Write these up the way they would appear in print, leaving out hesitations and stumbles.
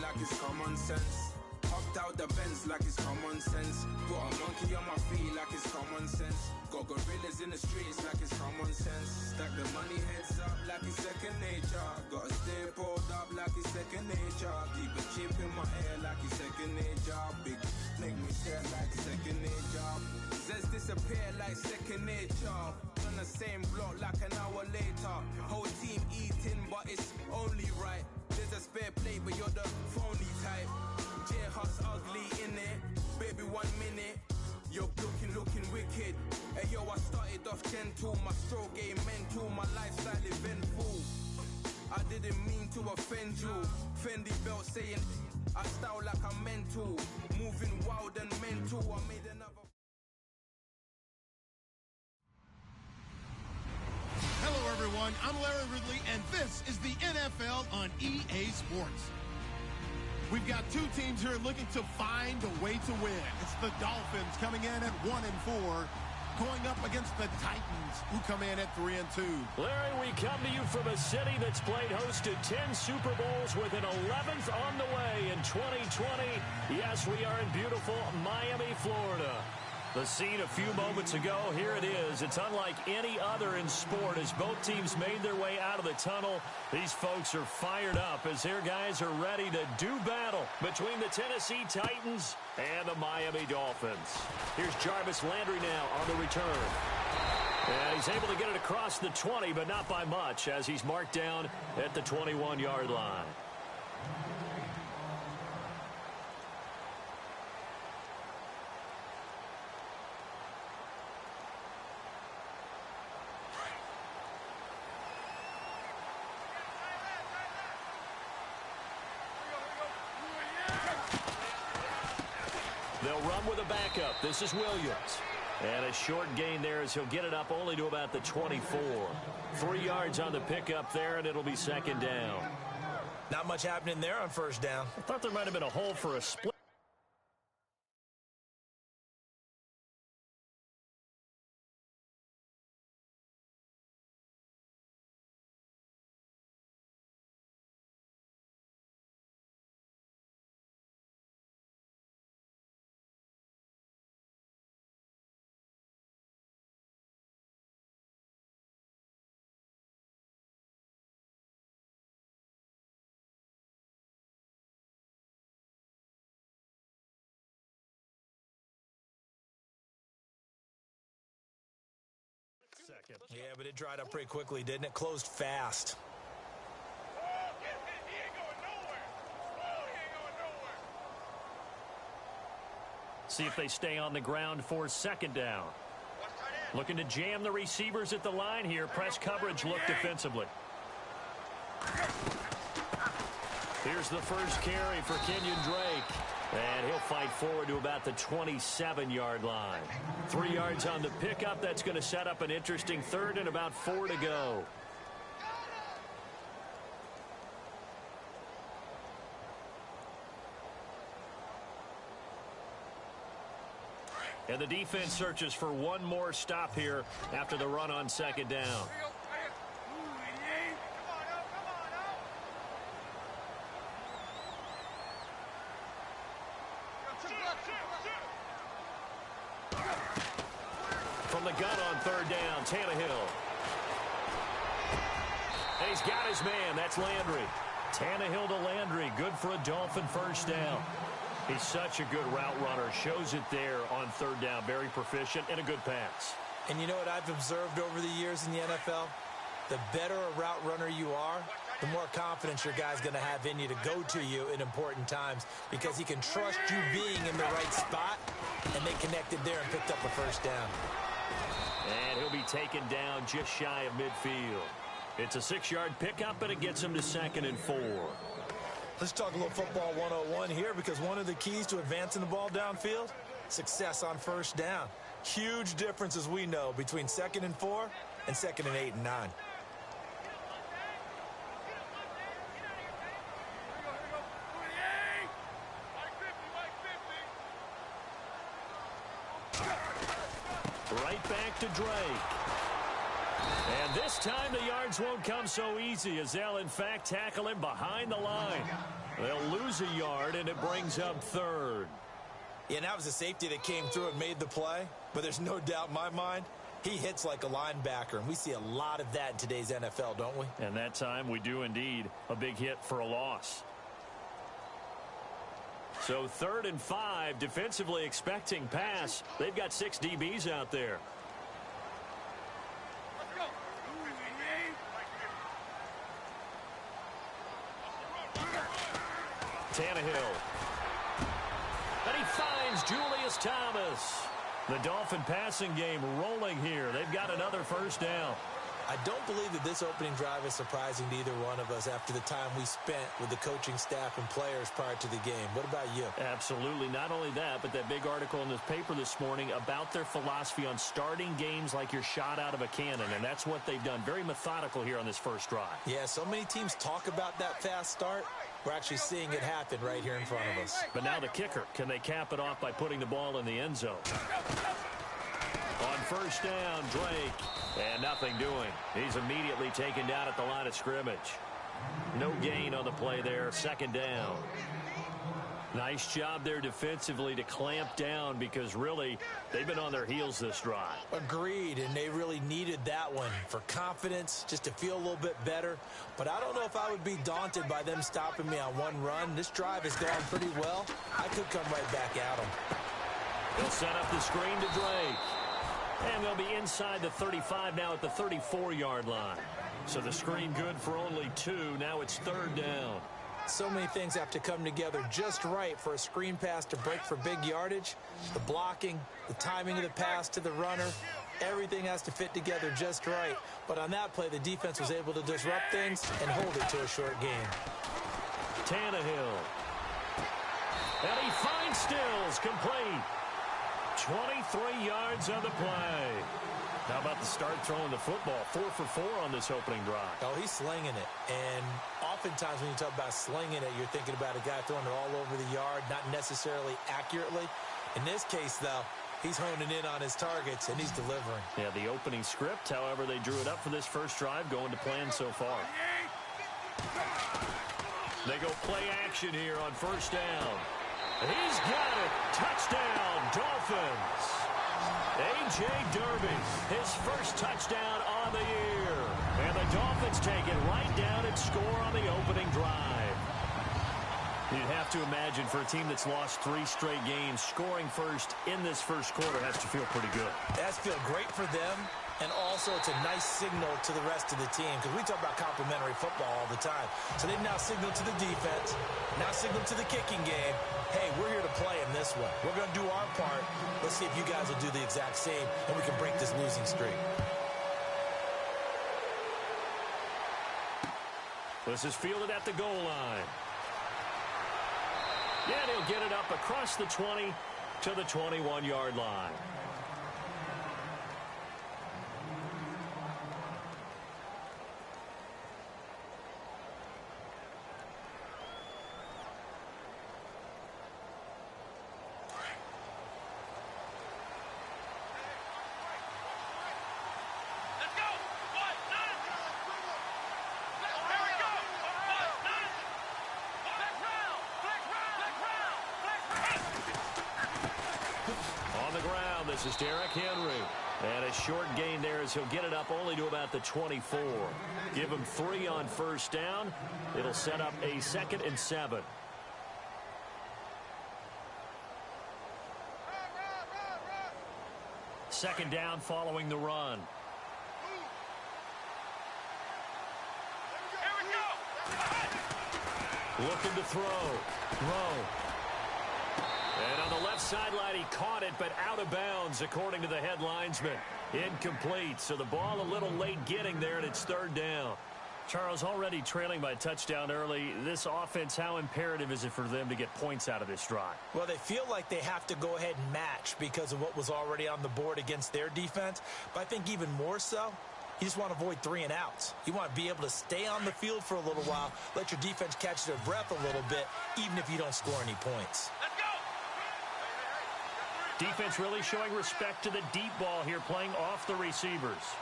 like it's common sense. Hopped out the Benz like it's common sense. Put a monkey on my feet like it's common sense. Got gorillas in the streets like it's common sense. Stack the money heads up like it's second nature. Gotta stay pulled up like it's second nature. Keep a chip in my hair like it's second nature. Big make me stare like second nature. Says disappear like second nature. On the same block like an hour later. Whole team eating but it's only right. There's a spare plate but you're the phony type. J-Hut's ugly innit. Baby 1 minute. You're looking wicked. Hey yo, I started off gentle. My stroke game mental. My lifestyle eventful. I didn't mean to offend you. Fendi belt saying I style like I'm mental. Moving wild and mental. I made another. Hello everyone, I'm Larry Ridley and this is the NFL on EA Sports. We've got two teams here looking to find a way to win. It's the Dolphins coming in at 1-4, going up against the Titans, who come in at 3-2. Larry, we come to you from a city that's played host to 10 Super Bowls with an 11th on the way in 2020. Yes, we are in beautiful Miami, Florida. The scene a few moments ago, here it is. It's unlike any other in sport as both teams made their way out of the tunnel. These folks are fired up as their guys are ready to do battle between the Tennessee Titans and the Miami Dolphins. Here's Jarvis Landry now on the return. And he's able to get it across the 20, but not by much as he's marked down at the 21-yard line. They'll run with a backup. This is Williams. And a short gain there as he'll get it up only to about the 24. 3 yards on the pickup there, and it'll be second down. Not much happening there on first down. I thought there might have been a hole for a split. Second. Yeah, but it dried up pretty quickly, didn't it? Closed fast. See if they stay on the ground for second down. Looking to jam the receivers at the line here. Press coverage look defensively. Here's the first carry for Kenyon Drake. And he'll fight forward to about the 27-yard line. 3 yards on the pickup. That's going to set up an interesting third and about 4 to go. And the defense searches for one more stop here after the run on second down. From the gun on third down, Tannehill. And he's got his man. That's Landry. Tannehill to Landry. Good for a Dolphin first down. He's such a good route runner. Shows it there on third down. Very proficient and a good pass. And you know what I've observed over the years in the NFL? The better a route runner you are, the more confidence your guy's going to have in you to go to you in important times because he can trust you being in the right spot, and they connected there and picked up a first down. And he'll be taken down just shy of midfield. It's a 6-yard pickup, and it gets him to 2nd and 4. Let's talk a little football 101 here because one of the keys to advancing the ball downfield, success on first down. Huge difference, as we know, between 2nd and 4 and 2nd and 8 and 9. Right back to Drake. And this time the yards won't come so easy as they'll, in fact, tackle him behind the line. They'll lose a yard, and it brings up third. Yeah, and that was a safety that came through and made the play. But there's no doubt in my mind, he hits like a linebacker. And we see a lot of that in today's NFL, don't we? And that time we do indeed. A big hit for a loss. So 3rd and 5, defensively expecting pass. They've got 6 DBs out there. Tannehill. And he finds Julius Thomas. The Dolphin passing game rolling here. They've got another first down. I don't believe that this opening drive is surprising to either one of us after the time we spent with the coaching staff and players prior to the game. What about you? Absolutely. Not only that, but that big article in the paper this morning about their philosophy on starting games like you're shot out of a cannon, and that's what they've done. Very methodical here on this first drive. Yeah, so many teams talk about that fast start. We're actually seeing it happen right here in front of us. But now the kicker. Can they cap it off by putting the ball in the end zone? On first down, Drake. And nothing doing. He's immediately taken down at the line of scrimmage. No gain on the play there. 2nd down. Nice job there defensively to clamp down because really they've been on their heels this drive. Agreed, and they really needed that one for confidence, just to feel a little bit better. But I don't know if I would be daunted by them stopping me on one run. This drive has gone pretty well. I could come right back at them. They'll set up the screen to Drake. And they'll be inside the 35 now at the 34-yard line. So the screen good for only 2. Now it's 3rd down. So many things have to come together just right for a screen pass to break for big yardage. The blocking, the timing of the pass to the runner, everything has to fit together just right. But on that play, the defense was able to disrupt things and hold it to a short game. Tannehill. And he finds Stills, complete. 23 yards on the play. How about the start throwing the football? 4 for 4 on this opening drive. Oh, he's slinging it. And oftentimes when you talk about slinging it, you're thinking about a guy throwing it all over the yard, not necessarily accurately. In this case, though, he's honing in on his targets, and he's delivering. Yeah, the opening script, however, they drew it up for this first drive, going to plan so far. They go play action here on first down. He's got it. Touchdown, Dolphins. A.J. Derby, his first touchdown on the year. And the Dolphins take it right down and score on the opening drive. You'd have to imagine for a team that's lost 3 straight games, scoring first in this first quarter has to feel pretty good. That's feel great for them. And also, it's a nice signal to the rest of the team because we talk about complimentary football all the time. So they've now signaled to the defense, now signaled to the kicking game, hey, we're here to play in this one. We're going to do our part. Let's see if you guys will do the exact same, and we can break this losing streak. This is fielded at the goal line. Yeah, he'll get it up across the 20 to the 21-yard line. This is Derrick Henry. And a short gain there as he'll get it up only to about the 24. Give him 3 on first down. It'll set up a 2nd and 7. Second down following the run. Looking to throw. And on the left sideline, he caught it, but out of bounds, according to the head linesman. Incomplete, so the ball a little late getting there, and it's 3rd down. Charles, already trailing by a touchdown early. This offense, how imperative is it for them to get points out of this drive? Well, they feel like they have to go ahead and match because of what was already on the board against their defense. But I think even more so, you just want to avoid 3 and outs. You want to be able to stay on the field for a little while, let your defense catch their breath a little bit, even if you don't score any points. Defense really showing respect to the deep ball here, playing off the receivers.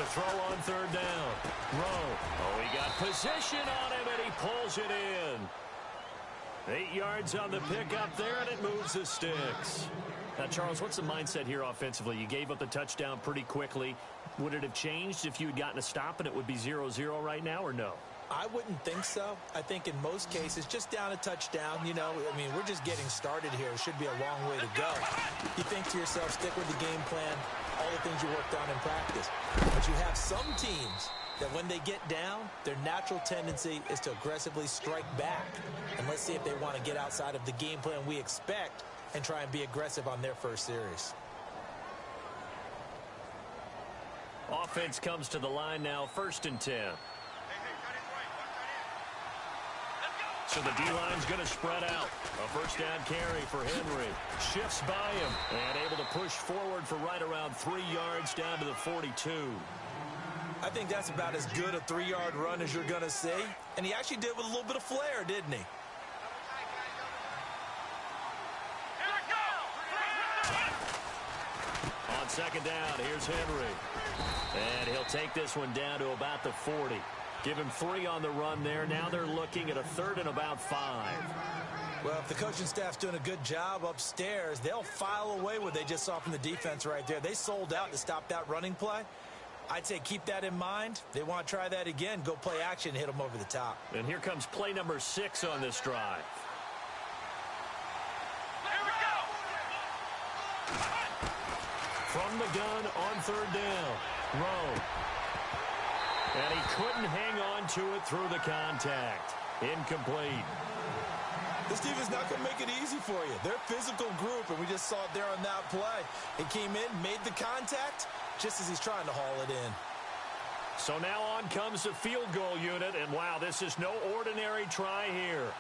To throw on third down. Rowe. Oh, he got position on him, and he pulls it in. 8 yards on the pickup there, and it moves the sticks. Now, Charles, what's the mindset here offensively? You gave up the touchdown pretty quickly. Would it have changed if you had gotten a stop and it would be 0-0 right now, or no? I wouldn't think so. I think in most cases, just down a touchdown, you know, I mean, we're just getting started here. It should be a long way to go. You think to yourself, stick with the game plan, all the things you worked on in practice. But you have some teams that when they get down, their natural tendency is to aggressively strike back. And let's see if they want to get outside of the game plan we expect and try and be aggressive on their first series. Offense comes to the line now, 1st and 10. So the D-line's going to spread out. A first down carry for Henry. Shifts by him and able to push forward for right around 3 yards down to the 42. I think that's about as good a 3-yard run as you're going to see. And he actually did with a little bit of flair, didn't he? On second down, here's Henry. And he'll take this one down to about the 40. Give him 3 on the run there. Now they're looking at a 3rd and about 5. Well, if the coaching staff's doing a good job upstairs, they'll file away what they just saw from the defense right there. They sold out to stop that running play. I'd say keep that in mind. They want to try that again. Go play action, hit them over the top. And here comes play number 6 on this drive. From the gun on 3rd down. Rowe. And he couldn't hang on to it through the contact. Incomplete. This team is not going to make it easy for you. They're a physical group, and we just saw it there on that play. It came in, made the contact, just as he's trying to haul it in. So now on comes the field goal unit, and wow, this is no ordinary try here.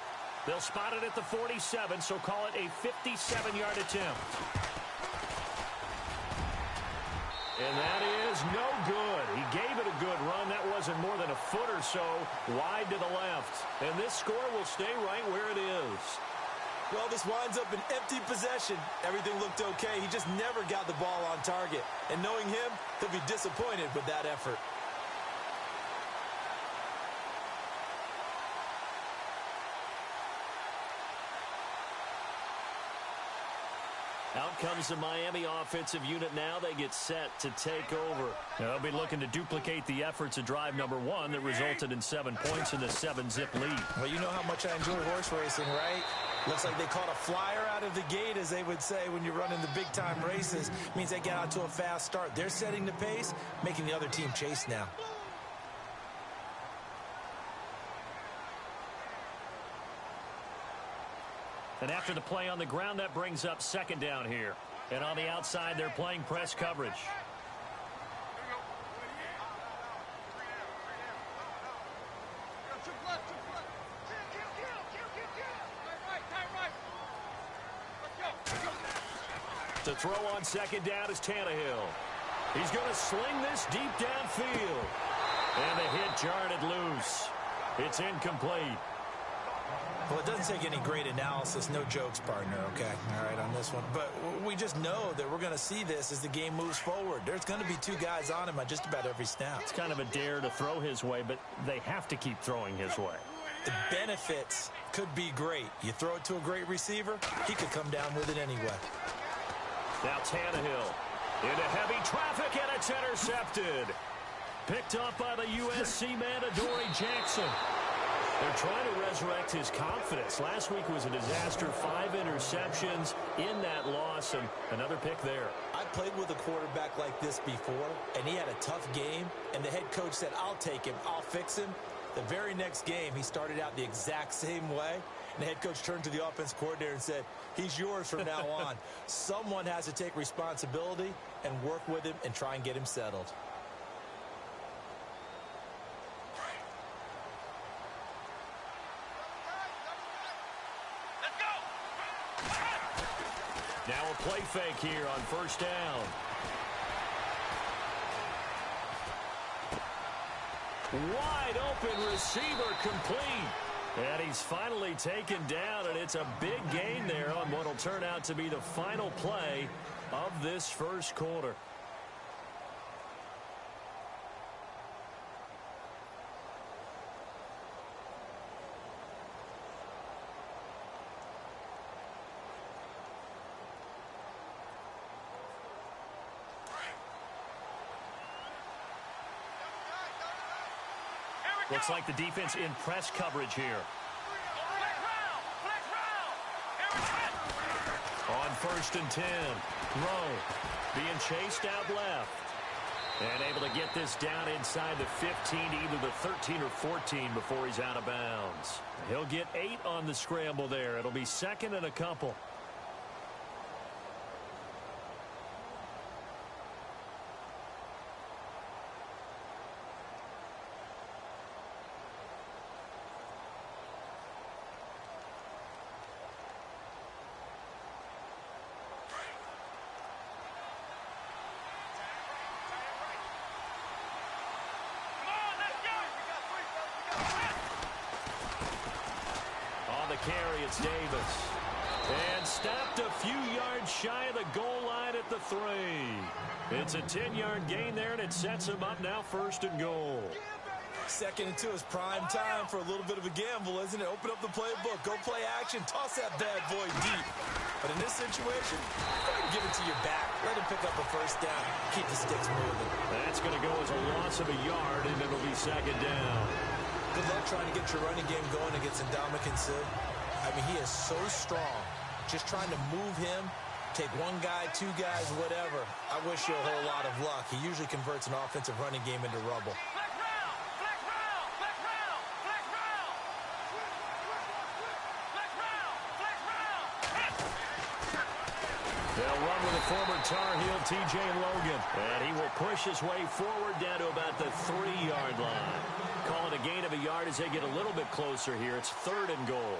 They'll spot it at the 47, so call it a 57-yard attempt. And that is no good. He gave it a good run. That wasn't more than a foot or so wide to the left. And this score will stay right where it is. Well, this winds up an empty possession. Everything looked okay. He just never got the ball on target. And knowing him, he'll be disappointed with that effort. Out comes the Miami offensive unit now. They get set to take over. They'll be looking to duplicate the efforts of drive number 1 that resulted in 7 points in the 7-zip lead. Well, you know how much I enjoy horse racing, right? Looks like they caught a flyer out of the gate, as they would say when you're running the big-time races. It means they get out to a fast start. They're setting the pace, making the other team chase now. And after the play on the ground, that brings up 2nd down here. And on the outside, they're playing press coverage. To throw on 2nd down is Tannehill. He's going to sling this deep downfield. And the hit jarred it loose. It's incomplete. Well, it doesn't take any great analysis. No jokes, partner, okay? All right, on this one. But we just know that we're going to see this as the game moves forward. There's going to be 2 guys on him on just about every snap. It's kind of a dare to throw his way, but they have to keep throwing his way. The benefits could be great. You throw it to a great receiver, he could come down with it anyway. Now Tannehill into heavy traffic, and it's intercepted. Picked up by the USC man, Adoree Jackson. They're trying to resurrect his confidence. Last week was a disaster. 5 interceptions in that loss, and another pick there. I played with a quarterback like this before, and he had a tough game, and the head coach said, I'll take him, I'll fix him. The very next game, he started out the exact same way, and the head coach turned to the offense coordinator and said, he's yours from now on. Someone has to take responsibility and work with him and try and get him settled. Now a play fake here on 1st down. Wide open receiver complete. And he's finally taken down, and it's a big gain there on what will turn out to be the final play of this 1st quarter. Looks like the defense in press coverage here. On 1st and 10, Rowe being chased out left. And able to get this down inside the 15 to either the 13 or 14 before he's out of bounds. He'll get 8 on the scramble there. It'll be 2nd and a couple. Carry, it's Davis. And stopped a few yards shy of the goal line at the 3. It's a 10-yard gain there, and it sets him up now 1st and goal. 2nd and 2 is prime time for a little bit of a gamble, isn't it? Open up the playbook, go play action, toss that bad boy deep. But in this situation, go ahead and give it to your back. Let him pick up a 1st down. Keep the sticks moving. That's going to go as a loss of a yard, and it'll be 2nd down. Good luck trying to get your running game going against Ndamukong Suh. I mean, he is so strong. Just trying to move him, take one guy, 2 guys, whatever. I wish you a whole lot of luck. He usually converts an offensive running game into rubble. They'll run with a former Tar Heel, T.J. Logan. And he will push his way forward down to about the 3-yard line. Call it a gain of a yard as they get a little bit closer here. It's 3rd and goal.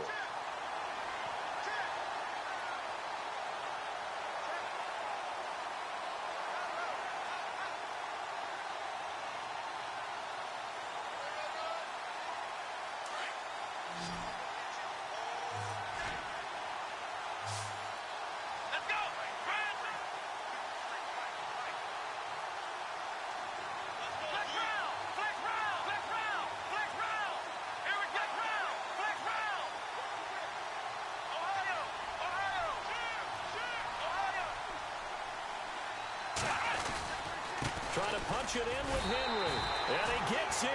Trying to punch it in with Henry. And he gets in.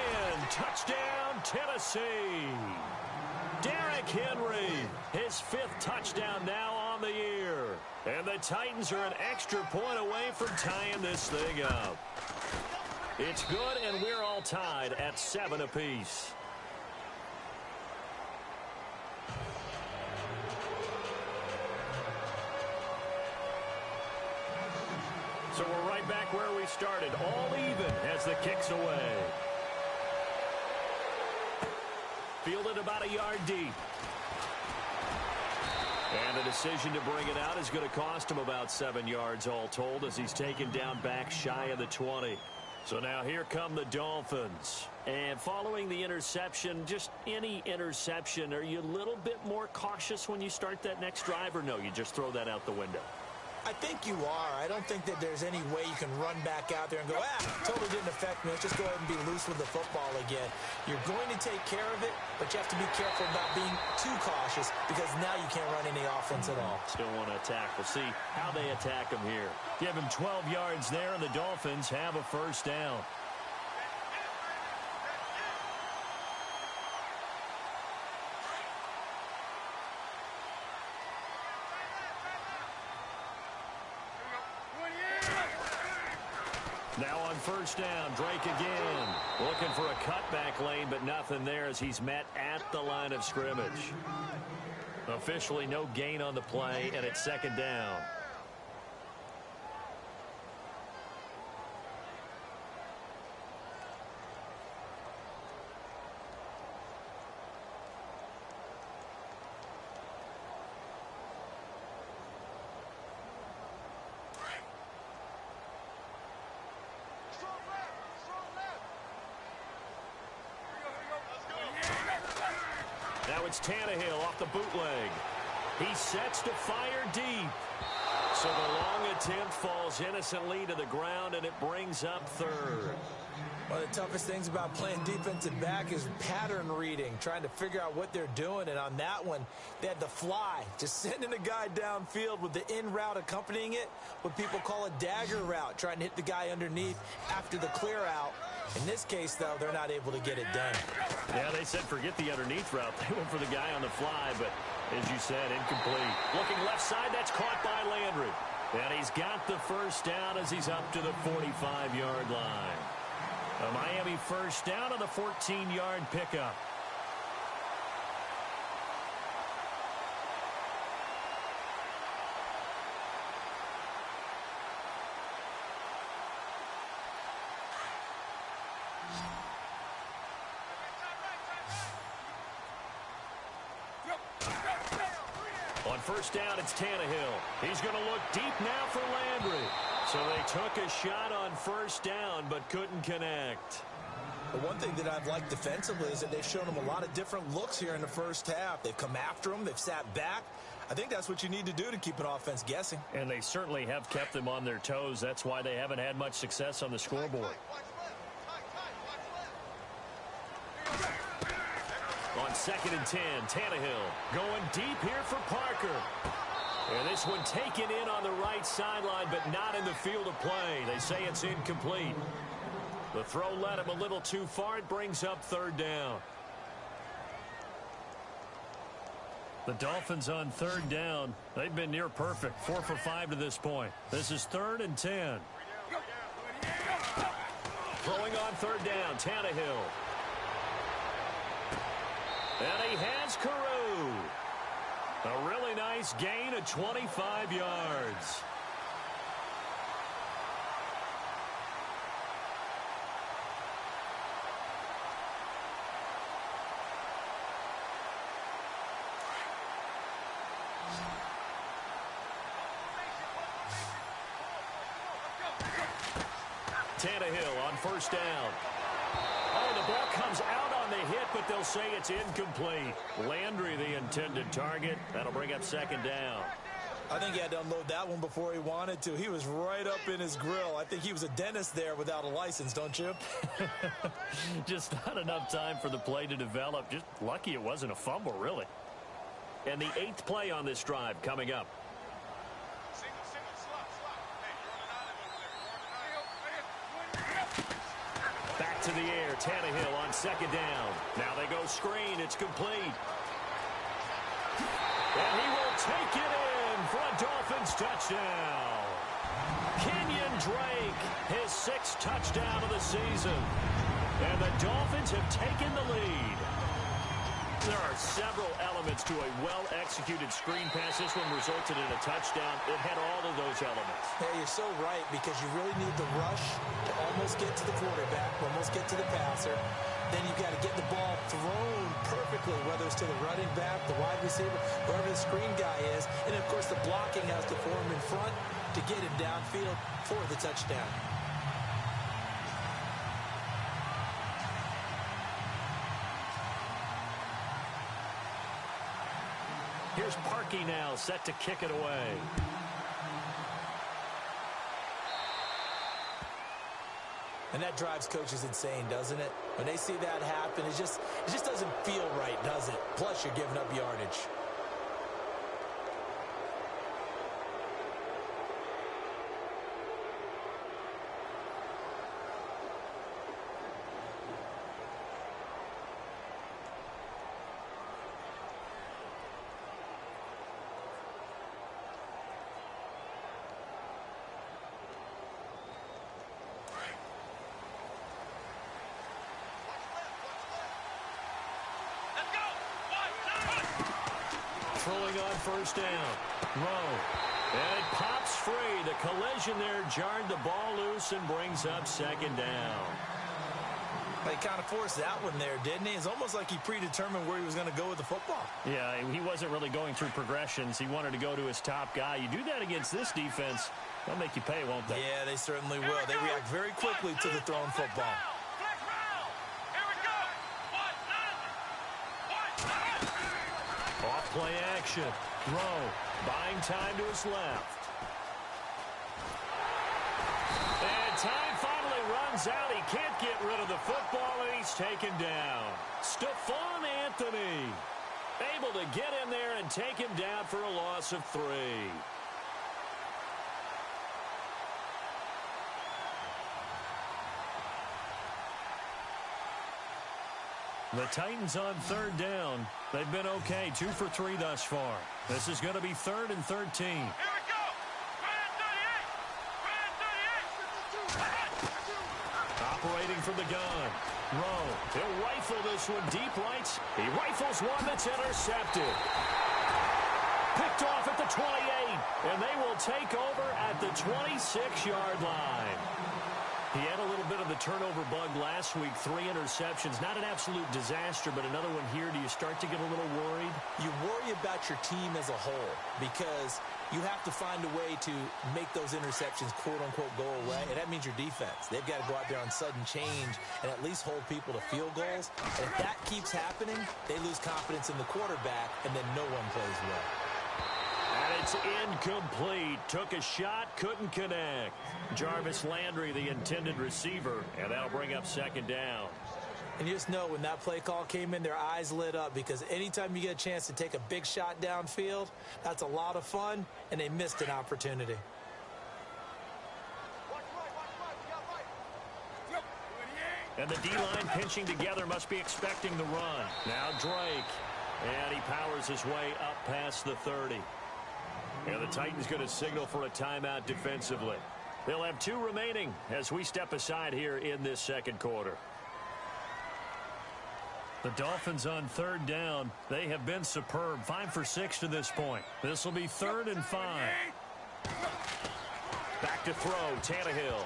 Touchdown, Tennessee. Derrick Henry, his 5th touchdown now on the year. And the Titans are an extra point away from tying this thing up. It's good, and we're all tied at 7 apiece. So we're right back where we started, all even as the kick's away. Fielded about a yard deep. And the decision to bring it out is going to cost him about 7 yards all told as he's taken down back shy of the 20. So now here come the Dolphins. And following the interception, just any interception, are you a little bit more cautious when you start that next drive, or no, you just throw that out the window? I think you are. I don't think that there's any way you can run back out there and go, totally didn't affect me. Let's just go ahead and be loose with the football again. You're going to take care of it, but you have to be careful about being too cautious because now you can't run any offense at all. Still want to attack. We'll see how they attack him here. Give him 12 yards there, and the Dolphins have a 1st down. Now on 1st down, Drake again. Looking for a cutback lane, but nothing there as he's met at the line of scrimmage. Officially no gain on the play, and it's 2nd down. Now it's Tannehill off the bootleg. He sets to fire deep. So the long attempt falls innocently to the ground, and it brings up third. One of the toughest things about playing defensive back is pattern reading, trying to figure out what they're doing. And on that one, they had the fly, just sending a guy downfield with the in route accompanying it, what people call a dagger route, trying to hit the guy underneath after the clear out. In this case, though, they're not able to get it done. Yeah, they said forget the underneath route. They went for the guy on the fly, but as you said, incomplete. Looking left side, that's caught by Landry. And he's got the first down as he's up to the 45-yard line. A Miami first down on the 14-yard pickup. On first down, it's Tannehill. He's going to look deep now for Landry. So they took a shot on first down, but couldn't connect. The one thing that I've liked defensively is that they've shown him a lot of different looks here in the first half. They've come after him. They've sat back. I think that's what you need to do to keep an offense guessing. And they certainly have kept them on their toes. That's why they haven't had much success on the scoreboard. On 2nd and 10, Tannehill going deep here for Parker. And this one taken in on the right sideline, but not in the field of play. They say it's incomplete. The throw led him a little too far. It brings up third down. The Dolphins on third down. They've been near perfect. 4 for 5 to this point. This is 3rd and 10. Throwing on third down, Tannehill. And he has Carew. A really nice gain of 25 yards. Tannehill on first down. Oh, the ball comes out on the hit, but they'll say it's incomplete. Landry, the intended target. That'll bring up 2nd down. I think he had to unload that one before he wanted to. He was right up in his grill. I think he was a dentist there without a license, don't you? Just not enough time for the play to develop. Just lucky it wasn't a fumble, really. And the 8th play on this drive coming up. Back to the air, Tannehill on 2nd down. Now they go screen, it's complete. And he will take it in for a Dolphins touchdown. Kenyon Drake, his 6th touchdown of the season. And the Dolphins have taken the lead. There are several elements to a well-executed screen pass. This one resulted in a touchdown. It had all of those elements. Yeah, you're so right, because you really need the rush to almost get to the quarterback, almost get to the passer. Then you've got to get the ball thrown perfectly, whether it's to the running back, the wide receiver, whoever the screen guy is. And, of course, the blocking has to form in front to get him downfield for the touchdown. Here's Parkey now, set to kick it away. And that drives coaches insane, doesn't it? When they see that happen, it just doesn't feel right, does it? Plus, you're giving up yardage. Throwing on first down. Rowe. And it pops free. The collision there jarred the ball loose and brings up 2nd down. He kind of forced that one there, didn't he? It's almost like he predetermined where he was going to go with the football. Yeah, he wasn't really going through progressions. He wanted to go to his top guy. You do that against this defense, they'll make you pay, won't they? Yeah, they certainly will. They react very quickly to the thrown football. Off play action. Rowe buying time to his left. time finally runs out. He can't get rid of the football, and he's taken down. Stephon Anthony able to get in there and take him down for a loss of 3. The Titans on 3rd down. They've been okay, 2 for 3 thus far. This is going to be 3rd and 13. Here we go. Operating from the gun. Rowe, he'll rifle this one deep right. He rifles one that's intercepted. Picked off at the 28, and they will take over at the 26-yard line. He had a little bit of the turnover bug last week, 3 interceptions. Not an absolute disaster, but another one here. Do you start to get a little worried? You worry about your team as a whole because you have to find a way to make those interceptions, quote-unquote, go away, and that means your defense. They've got to go out there on sudden change and at least hold people to field goals. And if that keeps happening, they lose confidence in the quarterback, and then no one plays well. And it's incomplete. Took a shot, couldn't connect. Jarvis Landry, the intended receiver, and that'll bring up 2nd down. And you just know when that play call came in, their eyes lit up because anytime you get a chance to take a big shot downfield, that's a lot of fun, and they missed an opportunity. And the D-line pinching together must be expecting the run. Now Drake. And he powers his way up past the 30. And the Titans going to signal for a timeout defensively. They'll have 2 remaining as we step aside here in this 2nd quarter. The Dolphins on 3rd down. They have been superb. 5 for 6 to this point. This will be 3rd and 5. Back to throw, Tannehill.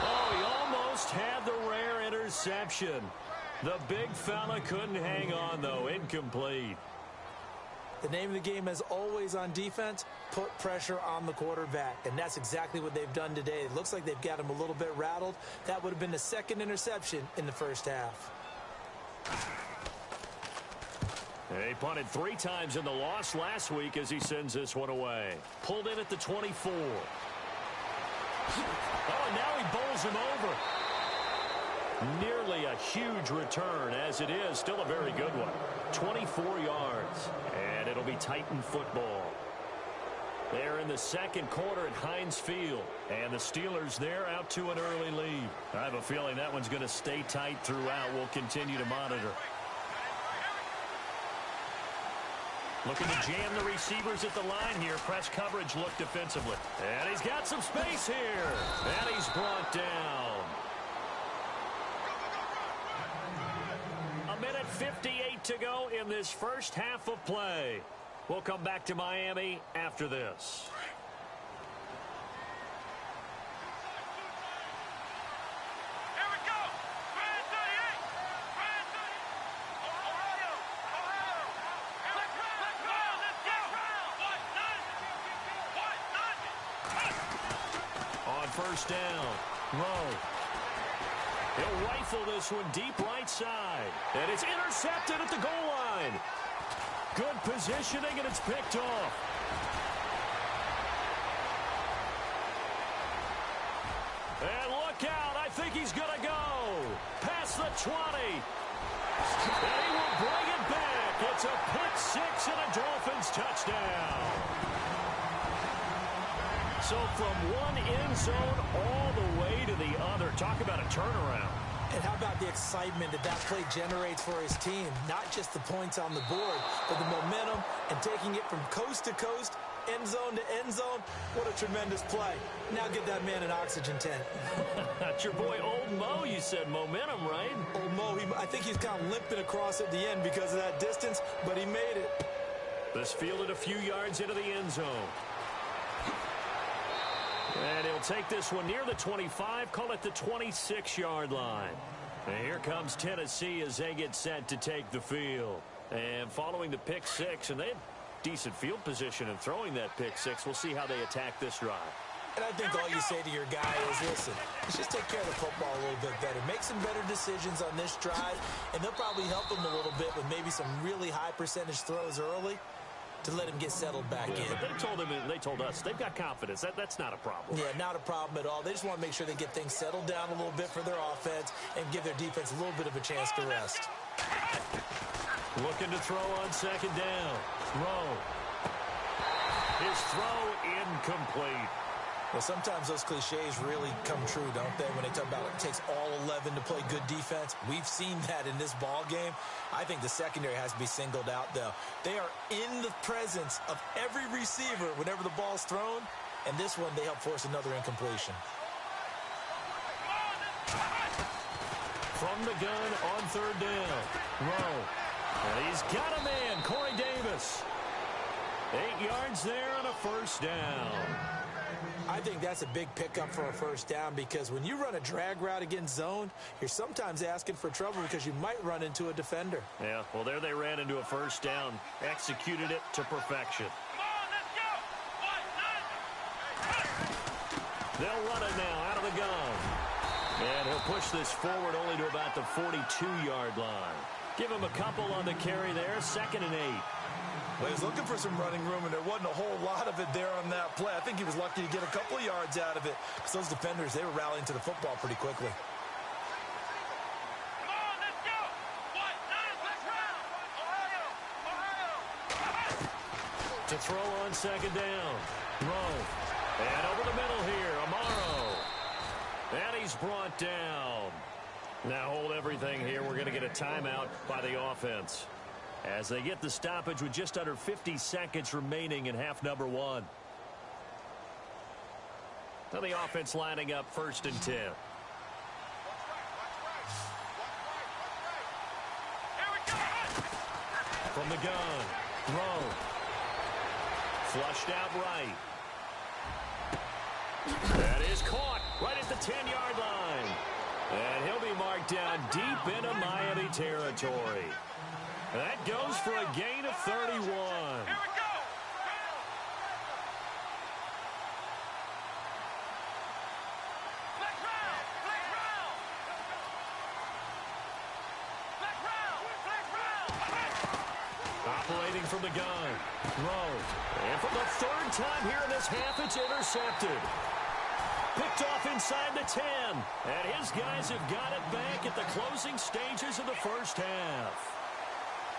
Oh, he almost had the rare interception. The big fella couldn't hang on, though. Incomplete. The name of the game, as always on defense, put pressure on the quarterback. And that's exactly what they've done today. It looks like they've got him a little bit rattled. That would have been the 2nd interception in the first half. He punted 3 times in the loss last week as he sends this one away. Pulled in at the 24. Oh, and now he bowls him over. Nearly a huge return, as it is. Still a very good one. 24 yards. And it'll be Titan football. They're in the 2nd quarter at Heinz Field. And the Steelers, they're out to an early lead. I have a feeling that one's going to stay tight throughout. We'll continue to monitor. Looking to jam the receivers at the line here. Press coverage look defensively. And he's got some space here. And he's brought down. 1:58 to go in this first half of play. We'll come back to Miami after this. Here we go. Brand 38. Brand 38. Ohio. Let's go. On 1st down, Rowe. He'll rifle this one deep right side. And it's intercepted at the goal line. Good positioning, and it's picked off. And look out. I think he's going to go. Past the 20. And he will bring it back. It's a pick 6 and a Dolphins touchdown. So from one end zone all the way to the other. Talk about a turnaround. And how about the excitement that that play generates for his team? Not just the points on the board, but the momentum and taking it from coast to coast, end zone to end zone. What a tremendous play. Now get that man an oxygen tent. That's your boy Old Mo. You said momentum, right? Old Mo, I think he's kind of limping across at the end because of that distance, but he made it. This fielded a few yards into the end zone. And he'll take this one near the 25, call it the 26-yard line. And here comes Tennessee as they get set to take the field. And following the pick 6, and they had decent field position in throwing that pick 6. We'll see how they attack this drive. And I think all you say to your guy is, listen, let's just take care of the football a little bit better. Make some better decisions on this drive, and they'll probably help him a little bit with maybe some really high percentage throws early. to let him get settled back in. But they told us they've got confidence. That's not a problem. Yeah, not a problem at all. They just want to make sure they get things settled down a little bit for their offense and give their defense a little bit of a chance to rest. Looking to throw on second down. Throw. His throw incomplete. Well, sometimes those cliches really come true, don't they, when they talk about it takes all 11 to play good defense. We've seen that in this ball game. I think the secondary has to be singled out, though. They are in the presence of every receiver whenever the ball's thrown, and this one they help force another incompletion. From the gun on third down. Rowe. And he's got a man, Corey Davis. 8 yards there on a first down. I think that's a big pickup for a first down because when you run a drag route against zone, you're sometimes asking for trouble because you might run into a defender. Yeah, well, there they ran into a first down. Executed it to perfection. They'll run it now out of the gun. And he'll push this forward only to about the 42-yard line. Give him a couple on the carry there, 2nd and 8. Well, he was looking for some running room, and there wasn't a whole lot of it there on that play. I think he was lucky to get a couple of yards out of it. Because those defenders, they were rallying to the football pretty quickly. To throw on second down. Rowe. And over the middle here, Amaro. And he's brought down. Now hold everything here. We're going to get a timeout by the offense as they get the stoppage with just under 50 seconds remaining in half number 1. Now the offense lining up 1st and 10. From the gun, Rowe. Flushed out right. That is caught right at the 10-yard line. And he'll be marked down deep into Miami territory. That goes for a gain of 31. Here we go. Black round. Black round. Black round. Black round. Operating from the gun. Rowe. And for the 3rd time here in this half, it's intercepted. Picked off inside the 10. And his guys have got it back at the closing stages of the first half.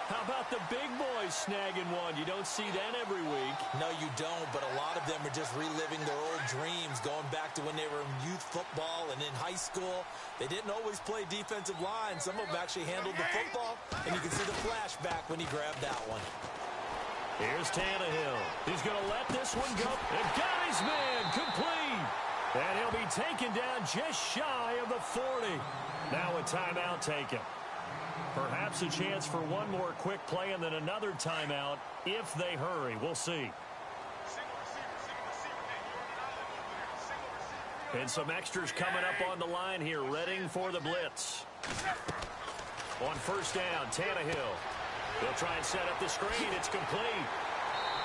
How about the big boys snagging one? You don't see that every week. No, you don't, but a lot of them are just reliving their old dreams, going back to when they were in youth football and in high school. They didn't always play defensive line. Some of them actually handled the football, and you can see the flashback when he grabbed that one. Here's Tannehill. He's going to let this one go. And got his man complete. And he'll be taken down just shy of the 40. Now a timeout taken. Perhaps a chance for one more quick play and then another timeout if they hurry. We'll see. And some extras coming up on the line here, readying for the blitz. On first down, Tannehill. They'll try and set up the screen. It's complete.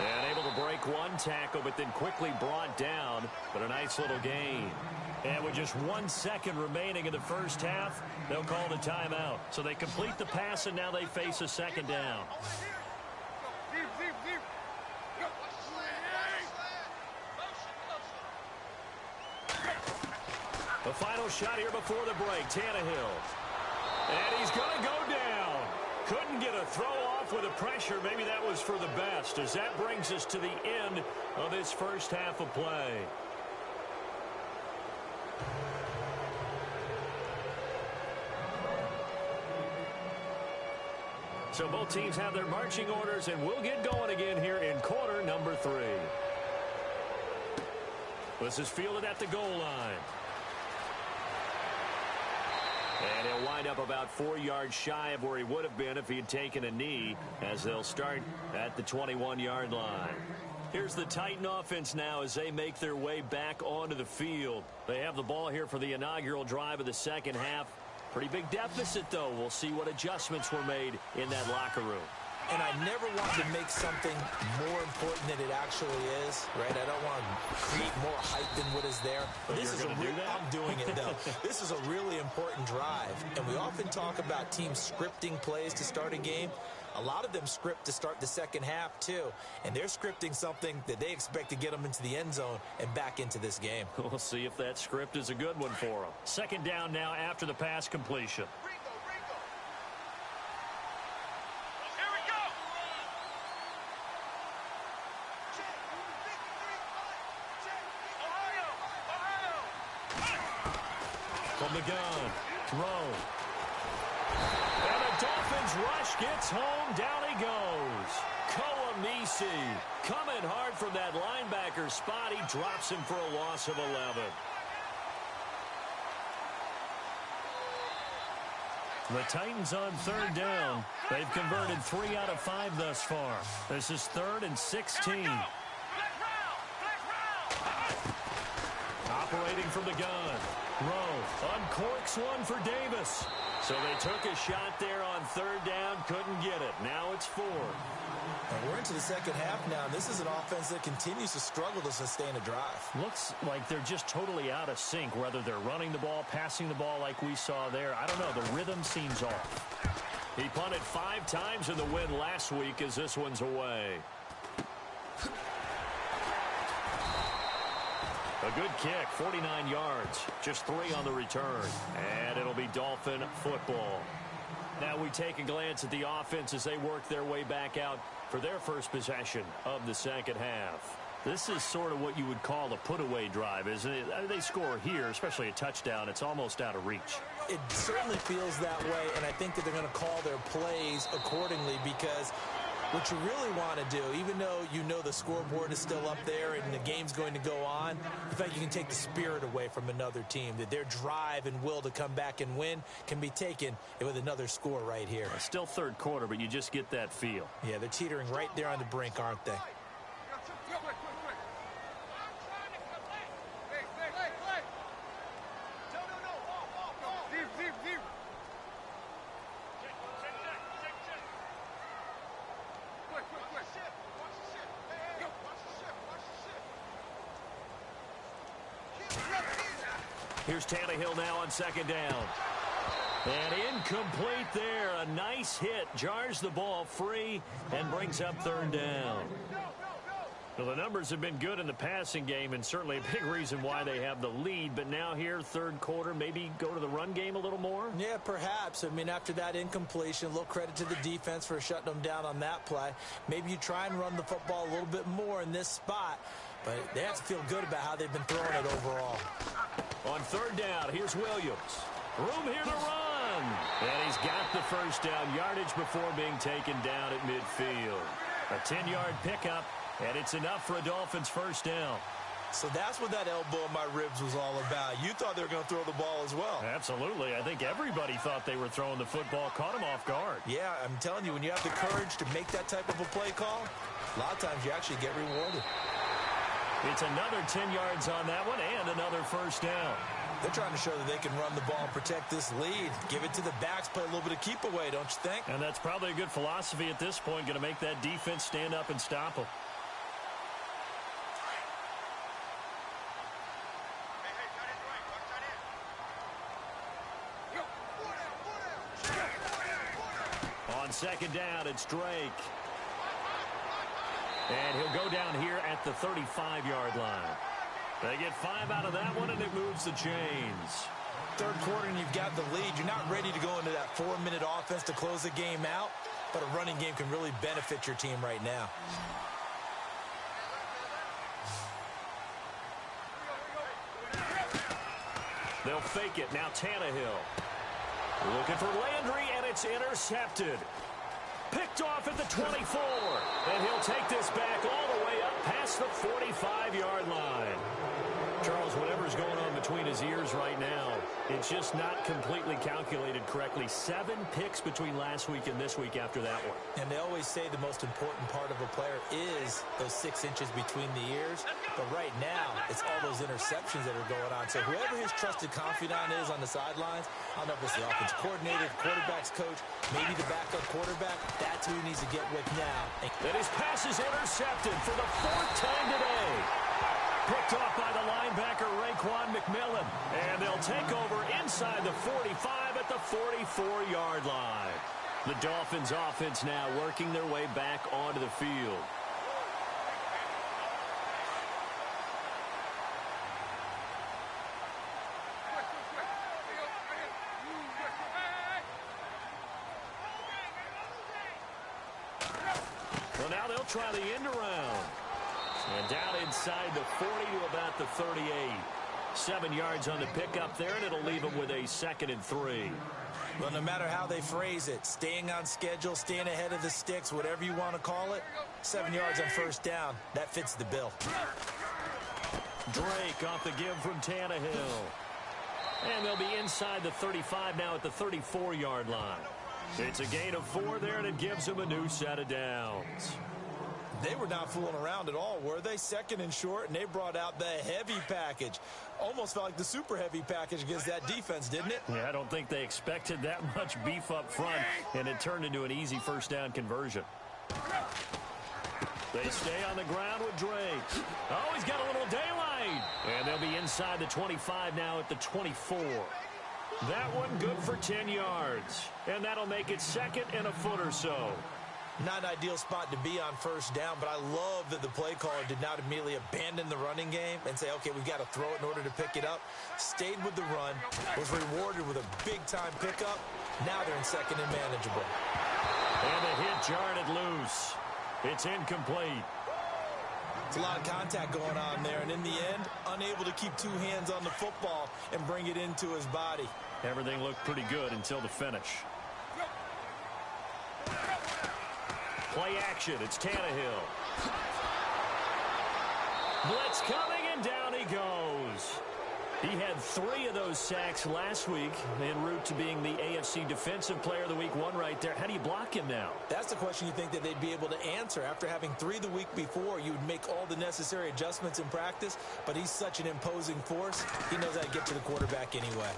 And able to break one tackle, but then quickly brought down. But a nice little gain. And with just 1 second remaining in the first half, they'll call the timeout. So they complete the pass, and now they face a 2nd down. The final shot here before the break, Tannehill. And he's going to go down. Couldn't get a throw off with the pressure. Maybe that was for the best, as that brings us to the end of this first half of play. So both teams have their marching orders, and we'll get going again here in quarter number 3. This is fielded at the goal line. And he'll wind up about 4 yards shy of where he would have been if he had taken a knee, as they'll start at the 21-yard line. Here's the Titan offense now as they make their way back onto the field. They have the ball here for the inaugural drive of the second half. Pretty big deficit, though. We'll see what adjustments were made in that locker room. and I never want to make something more important than it actually is, right? I don't want to create more hype than what is there. But this is I'm doing it, though. This is a really important drive, and we often talk about teams scripting plays to start a game. A lot of them script to start the second half, too, and they're scripting something that they expect to get them into the end zone and back into this game. We'll see if that script is a good one for them. Second down now after the pass completion. Here we go. From the gun, throw. And the Dolphins rush gets home, down he goes. Koamisi coming hard from that linebacker spot. He drops him for a loss of 11. The Titans on third down. They've converted 3 out of 5 thus far. This is 3rd and 16. Operating from the gun. Rowe uncorks one for Davis. So they took a shot there on third down, couldn't get it. Now it's 4. And we're into the second half now. This is an offense that continues to struggle to sustain a drive. Looks like they're just totally out of sync, whether they're running the ball, passing the ball like we saw there. I don't know. The rhythm seems off. He punted 5 times in the win last week as this one's away. A good kick, 49 yards, just 3 on the return, and it'll be Dolphin football. Now we take a glance at the offense as they work their way back out for their first possession of the second half. This is sort of what you would call a put-away drive, isn't it? They score here, especially a touchdown. It's almost out of reach. It certainly feels that way, and I think that they're going to call their plays accordingly because what you really want to do, even though you know the scoreboard is still up there and the game's going to go on, in fact, you can take the spirit away from another team, that their drive and will to come back and win can be taken with another score right here. It's still third quarter, but you just get that feel. Yeah, they're teetering right there on the brink, aren't they? Here's Tannehill now on second down. And incomplete there. A nice hit. Jars the ball free and brings up third down. Well, the numbers have been good in the passing game and certainly a big reason why they have the lead. But now here, third quarter, maybe go to the run game a little more? Yeah, perhaps. I mean, after that incompletion, a little credit to the defense for shutting them down on that play. Maybe you try and run the football a little bit more in this spot. But they have to feel good about how they've been throwing it overall. On third down, here's Williams. Room here to run. And he's got the first down yardage before being taken down at midfield. A 10-yard pickup, and it's enough for a Dolphins first down. So that's what that elbow in my ribs was all about. You thought they were going to throw the ball as well. Absolutely. I think everybody thought they were throwing the football, caught him off guard. Yeah, I'm telling you, when you have the courage to make that type of a play call, a lot of times you actually get rewarded. It's another 10 yards on that one and another first down. They're trying to show that they can run the ball and protect this lead. Give it to the backs, play a little bit of keep away, don't you think? And that's probably a good philosophy at this point, going to make that defense stand up and stop them. On second down, it's Drake. And he'll go down here at the 35-yard line. They get 5 out of that one, and it moves the chains. Third quarter, and you've got the lead. You're not ready to go into that 4-minute offense to close the game out, but a running game can really benefit your team right now. They'll fake it. Now Tannehill. Looking for Landry, and it's intercepted. Picked off at the 24. And he'll take this back all the way up past the 45-yard line. Charles, whatever's going on between his ears right now, It's just not completely calculated correctly. 7 picks between last week and this week after that one. And they always say the most important part of a player is those 6 inches between the ears. But right now, it's all those interceptions that are going on. So whoever his trusted confidant is on the sidelines, I don't know if it's the offensive coordinator, the quarterback's coach, maybe the backup quarterback, that's who he needs to get with now. And his pass is intercepted for the 4th time today. Picked off by the linebacker, Raekwon McMillan. And they'll take over inside the 45 at the 44-yard line. The Dolphins offense now working their way back onto the field. Well, now they'll try the end around. And down inside the 40 to about the 38. 7 yards on the pickup there, and it'll leave them with a 2nd and 3. Well, no matter how they phrase it, staying on schedule, staying ahead of the sticks, whatever you want to call it, 7 yards on first down, that fits the bill. Drake off the give from Tannehill. And they'll be inside the 35 now at the 34-yard line. It's a gain of 4 there, and it gives them a new set of downs. They were not fooling around at all, were they? 2nd and short, and they brought out the heavy package. Almost felt like the super heavy package against that defense, didn't it? Yeah, I don't think they expected that much beef up front, and it turned into an easy first down conversion. They stay on the ground with Drake. Oh, he's got a little daylight. And they'll be inside the 25 now at the 24. That one good for 10 yards. And that'll make it 2nd and a foot or so. Not an ideal spot to be on first down, but I love that the play caller did not immediately abandon the running game and say, okay, we've got to throw it in order to pick it up. Stayed with the run, was rewarded with a big-time pickup. Now they're in 2nd and manageable. And the hit jarred it loose. It's incomplete. It's a lot of contact going on there, and in the end, unable to keep 2 hands on the football and bring it into his body. Everything looked pretty good until the finish. Play action. It's Tannehill. Blitz coming, and down he goes. He had 3 of those sacks last week en route to being the AFC Defensive Player of the Week 1 right there. How do you block him now? That's the question you think that they'd be able to answer. After having 3 the week before, you would make all the necessary adjustments in practice, but he's such an imposing force, he knows how to get to the quarterback anyway.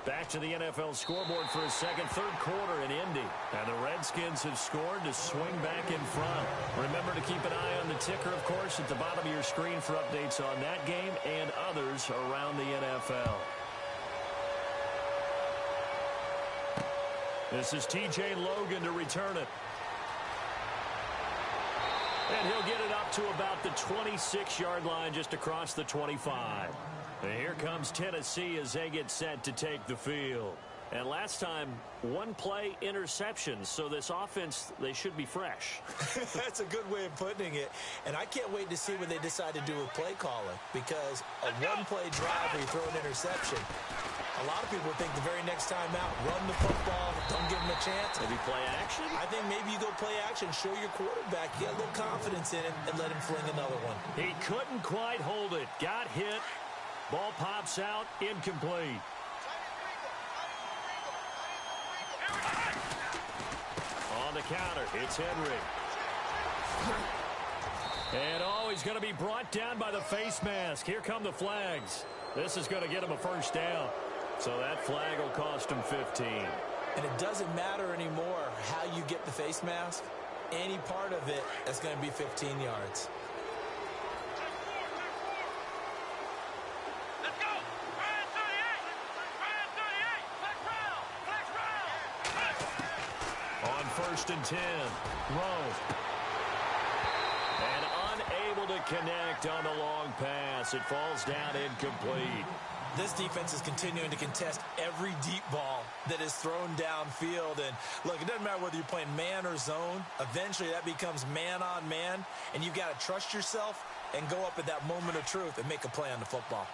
Back to the NFL scoreboard for a third quarter in Indy. And the Redskins have scored to swing back in front. Remember to keep an eye on the ticker, of course, at the bottom of your screen for updates on that game and others around the NFL. This is TJ Logan to return it. And he'll get it up to about the 26-yard line just across the 25. And here comes Tennessee as they get set to take the field. And last time, 1 play interception. So this offense, they should be fresh. That's a good way of putting it. And I can't wait to see what they decide to do with play calling. Because a 1-play drive where you throw an interception, a lot of people think the very next time out, run the football, don't give them a chance. Maybe play action? I think maybe you go play action, show your quarterback, get a little confidence in him, and let him fling another one. He couldn't quite hold it. Got hit. Ball pops out, incomplete. On the counter, it's Henry. And he's going to be brought down by the face mask. Here come the flags. This is going to get him a first down. So that flag will cost him 15. And it doesn't matter anymore how you get the face mask. Any part of it, that's going to be 15 yards. On 1st and 10, Rowe. And unable to connect on the long pass. It falls down incomplete. This defense is continuing to contest every deep ball that is thrown downfield. And look, it doesn't matter whether you're playing man or zone. Eventually that becomes man on man. And you've got to trust yourself and go up at that moment of truth and make a play on the football.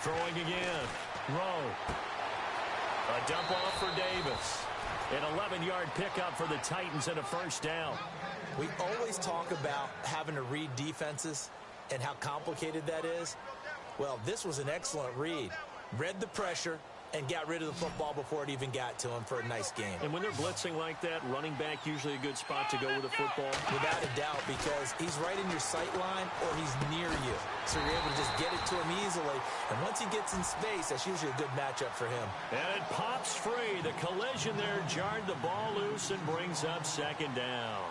Throwing again. Rowe. A dump off for Davis. An 11-yard pickup for the Titans and a first down. We always talk about having to read defenses. and how complicated that is? Well, this was an excellent read. Read the pressure and got rid of the football before it even got to him for a nice game. And when they're blitzing like that, running back usually a good spot to go with the football? Without a doubt, because he's right in your sight line or he's near you. So you're able to just get it to him easily. And once he gets in space, that's usually a good matchup for him. And it pops free. The collision there jarred the ball loose and brings up second down.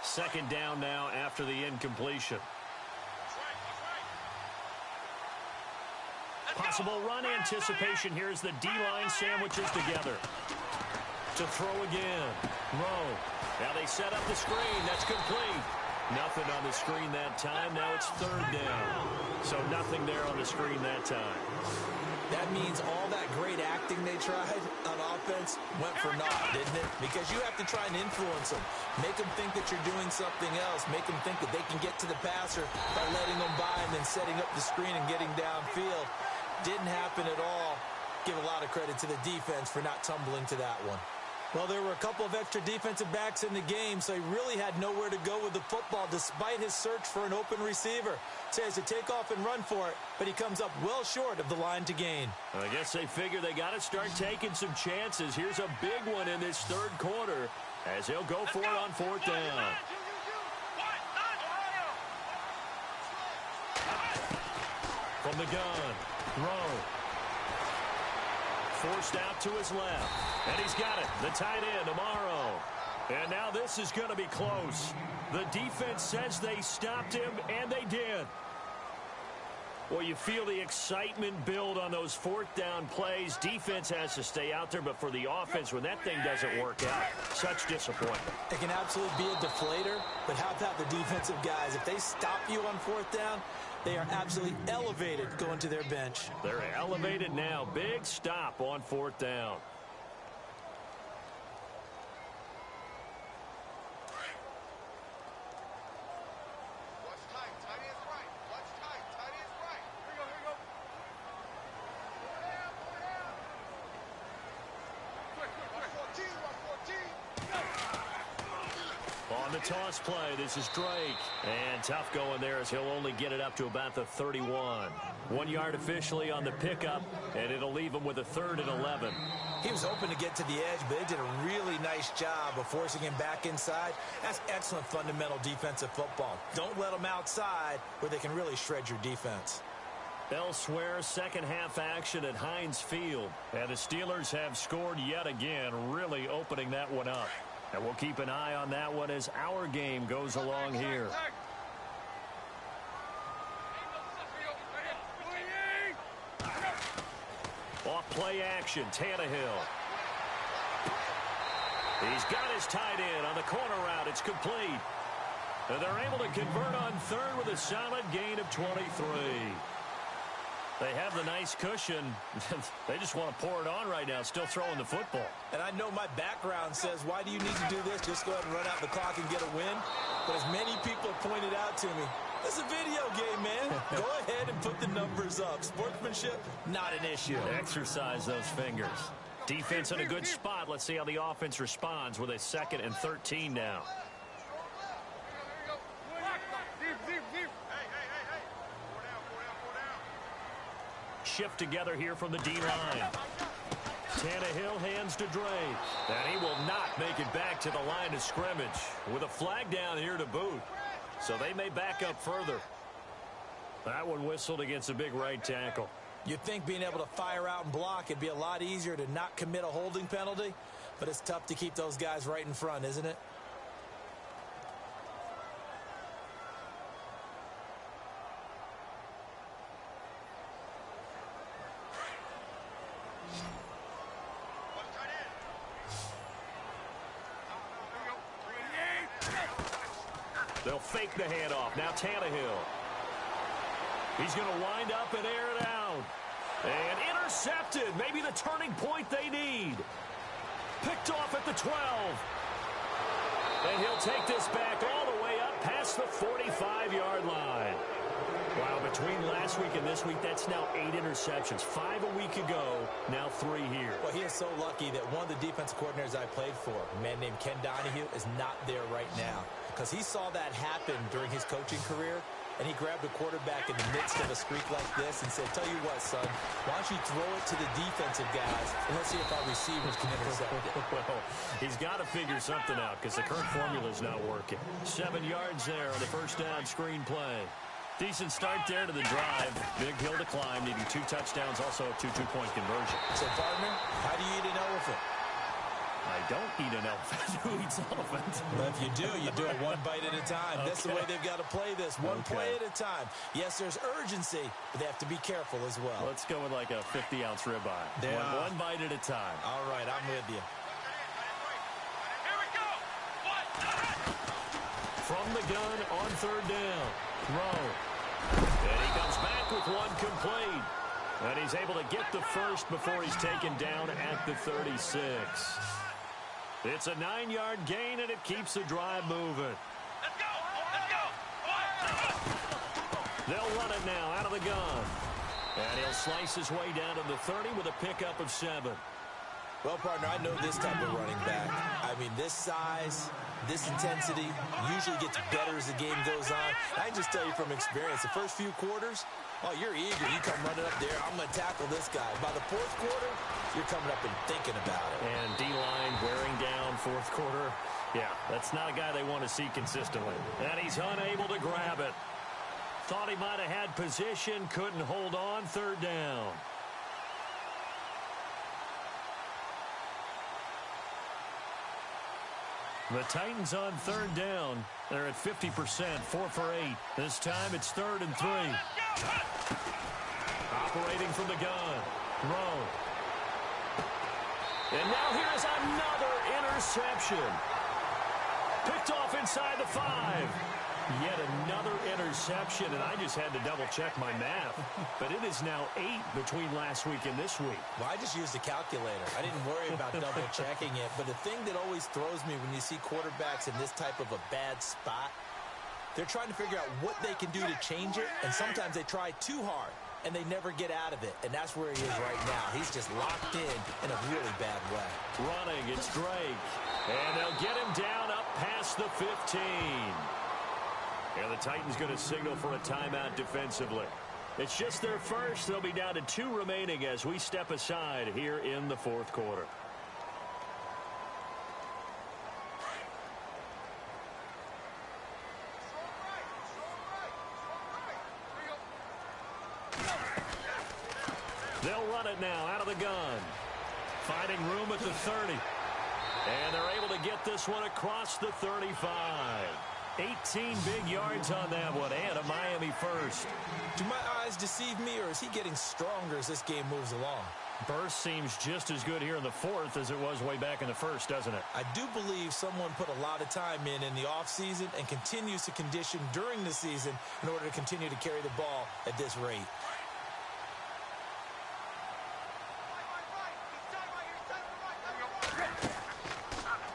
Second down now after the incompletion. Possible run anticipation. Here's the D-line sandwiches together. To throw again. Rowe. Now they set up the screen. That's complete. Nothing on the screen that time. Now it's third down. So nothing there on the screen that time. That means all that great acting they tried on offense went for naught, didn't it? Because you have to try and influence them. Make them think that you're doing something else. Make them think that they can get to the passer by letting them by and then setting up the screen and getting downfield. Didn't happen at all. Give a lot of credit to the defense for not tumbling to that one. Well, there were a couple of extra defensive backs in the game, so he really had nowhere to go with the football despite his search for an open receiver. So he has to take off and run for it, but he comes up well short of the line to gain. I guess they figure they got to start taking some chances. Here's a big one in this third quarter as he'll go for it on fourth down. From the gun, Rowe. Forced out to his left. And he's got it. The tight end, Amaro. And now this is going to be close. The defense says they stopped him, and they did. Well, you feel the excitement build on those fourth down plays. Defense has to stay out there, but for the offense, when that thing doesn't work out, such disappointment. It can absolutely be a deflator, but how about the defensive guys? If they stop you on fourth down, they are absolutely elevated going to their bench. They're elevated now. Big stop on fourth down. On the toss play, this is Drake. And tough going there as he'll only get it up to about the 31. 1 yard officially on the pickup, and it'll leave him with a 3rd and 11. He was hoping to get to the edge, but they did a really nice job of forcing him back inside. That's excellent fundamental defensive football. Don't let them outside where they can really shred your defense. Elsewhere, second half action at Heinz Field. And the Steelers have scored yet again, really opening that one up. And we'll keep an eye on that one as our game goes along here. Off play action, Tannehill. He's got his tight end on the corner route. It's complete. And they're able to convert on third with a solid gain of 23. They have the nice cushion. They just want to pour it on right now, still throwing the football. And I know my background says, why do you need to do this? Just go ahead and run out the clock and get a win. But as many people have pointed out to me, it's a video game, man. Go ahead and put the numbers up. Sportsmanship, not an issue. Exercise those fingers. Defense in a good spot. Let's see how the offense responds with a 2nd and 13 now. Shift together here from the D-line. Tannehill hands to Drake. And he will not make it back to the line of scrimmage with a flag down here to boot. So they may back up further. That one whistled against a big right tackle. You'd think being able to fire out and block, it'd be a lot easier to not commit a holding penalty. But it's tough to keep those guys right in front, isn't it? They'll fake the handoff. Now Tannehill. He's going to wind up and air it out. And intercepted. Maybe the turning point they need. Picked off at the 12. And he'll take this back all the way up past across the 45-yard line. Wow, between last week and this week, that's now 8 interceptions. 5 a week ago, now 3 here. Well, he is so lucky that one of the defense coordinators I played for, a man named Ken Donahue, is not there right now. Because he saw that happen during his coaching career, and he grabbed a quarterback in the midst of a streak like this and said, tell you what, son, why don't you throw it to the defensive guys, and let's see if our receivers can intercept it. Well, he's got to figure something out because the current formula is not working. 7 yards there on the first down screen play. Decent start there to the drive. Big hill to climb, needing 2 touchdowns, also a 2 two-point conversion. So, partner, how do you eat an elephant? I don't eat an elephant. Who eats elephant? But if you do it one bite at a time. Okay. That's the way they've got to play this, one play at a time. Yes, there's urgency, but they have to be careful as well. Let's go with like a 50-ounce ribeye. One bite at a time. All right, I'm with you. Here we go. From the gun on third down. Throw. And he comes back with one complete. And he's able to get the first before he's taken down at the 36. It's a 9-yard gain, and it keeps the drive moving. Let's go. Let's go. They'll run it now out of the gun. And he'll slice his way down to the 30 with a pickup of 7. Well, partner, I know this type of running back. I mean, this size, this intensity usually gets better as the game goes on. I can just tell you from experience, the first few quarters, oh, you're eager. You come running up there. I'm going to tackle this guy. By the fourth quarter, you're coming up and thinking about it. And D-line wearing down fourth quarter. Yeah, that's not a guy they want to see consistently. And he's unable to grab it. Thought he might have had position, couldn't hold on, third down. The Titans on third down. They're at 50%, 4 for 8. This time it's 3rd and 3. Operating from the gun. Throw. And now here's another interception. Picked off inside the 5. Yet another interception, and I just had to double-check my math. But it is now 8 between last week and this week. Well, I just used a calculator. I didn't worry about double-checking it. But the thing that always throws me when you see quarterbacks in this type of a bad spot, they're trying to figure out what they can do to change it, and sometimes they try too hard, and they never get out of it. And that's where he is right now. He's just locked in a really bad way. Running, it's Drake. And they'll get him down up past the 15. And the Titans going to signal for a timeout defensively. It's just their first. They'll be down to 2 remaining as we step aside here in the fourth quarter. They'll run it now out of the gun. Finding room at the 30. And they're able to get this one across the 35. 18 big yards on that one, and a Miami first. Do my eyes deceive me, or is he getting stronger as this game moves along? Burst seems just as good here in the fourth as it was way back in the first, doesn't it? I do believe someone put a lot of time in the offseason and continues to condition during the season in order to continue to carry the ball at this rate.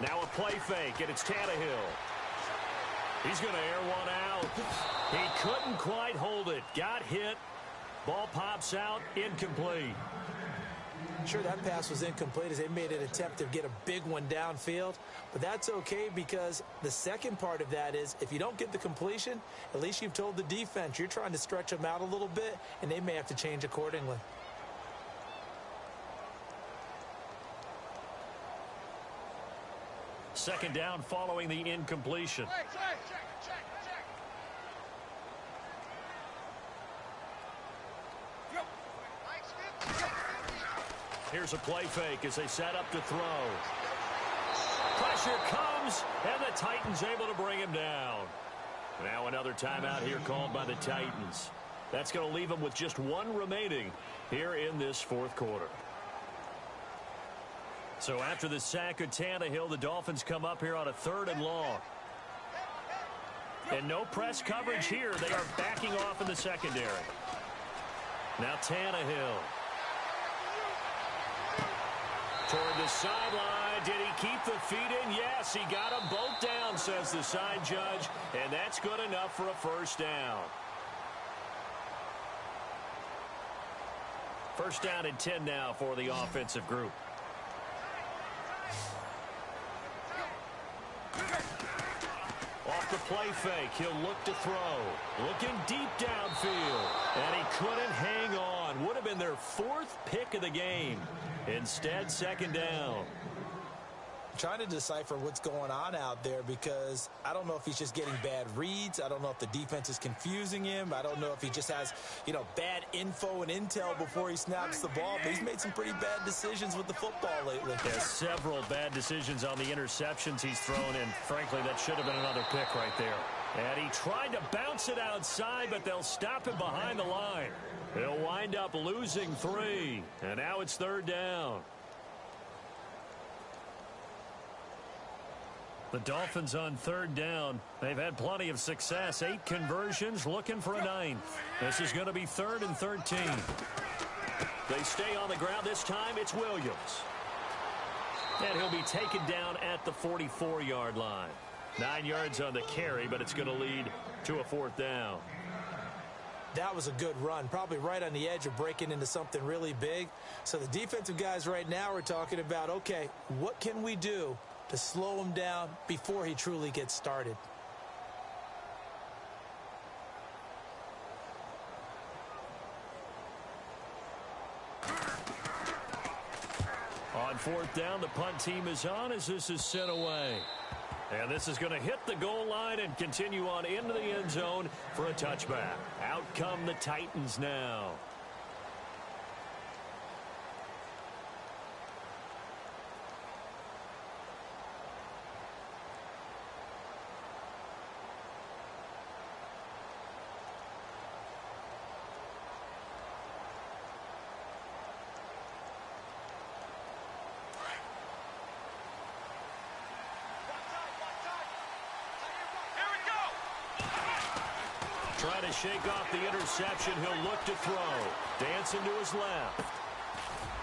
Now a play fake, and it's Tannehill. He's going to air one out. He couldn't quite hold it. Got hit. Ball pops out. Incomplete. Sure, that pass was incomplete as they made an attempt to get a big one downfield. But that's okay because the second part of that is if you don't get the completion, at least you've told the defense you're trying to stretch them out a little bit, and they may have to change accordingly. Second down following the incompletion. Here's a play fake as they set up to throw. Pressure comes, and the Titans able to bring him down. Now another timeout here called by the Titans. That's going to leave them with just 1 remaining here in this fourth quarter. So after the sack of Tannehill, the Dolphins come up here on a 3rd and long. And no press coverage here. They are backing off in the secondary. Now Tannehill. Toward the sideline. Did he keep the feet in? Yes, he got them both down, says the side judge. And that's good enough for a first down. First down and 10 now for the offensive group. Off the play fake, he'll look to throw. Looking deep downfield. And he couldn't hang on. Would have been their 4th pick of the game. Instead, second down. Trying to decipher what's going on out there because I don't know if he's just getting bad reads. I don't know if the defense is confusing him. I don't know if he just has, bad info and intel before he snaps the ball. But he's made some pretty bad decisions with the football lately. There's several bad decisions on the interceptions he's thrown in. Frankly, that should have been another pick right there. And he tried to bounce it outside, but they'll stop him behind the line. He'll wind up losing 3. And now it's third down. The Dolphins on third down. They've had plenty of success. 8 conversions, looking for a 9th. This is going to be 3rd and 13. They stay on the ground. This time it's Williams. And he'll be taken down at the 44-yard line. 9 yards on the carry, but it's going to lead to a 4th down. That was a good run, probably right on the edge of breaking into something really big. So the defensive guys right now are talking about, okay, what can we do to slow him down before he truly gets started? On 4th down, the punt team is on as this is sent away. And this is going to hit the goal line and continue on into the end zone for a touchback. Out come the Titans now. Trying to shake off the interception. He'll look to throw. Dancing to his left.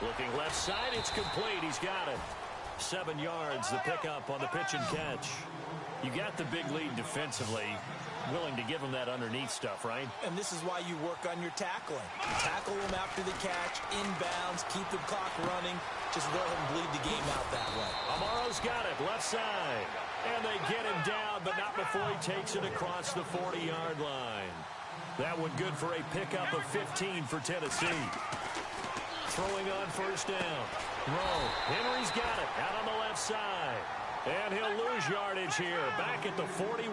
Looking left side. It's complete. He's got it. 7 yards. The pickup on the pitch and catch. You got the big lead defensively. Willing to give him that underneath stuff, right? And this is why you work on your tackling. Tackle him after the catch, inbounds, keep the clock running. Just let him bleed the game out that way. Amaro's got it, left side. And they get him down, but not before he takes it across the 40-yard line. That one good for a pickup of 15 for Tennessee. Throwing on first down. Rowe. Henry's got it out on the left side. And he'll lose yardage here, back at the 41.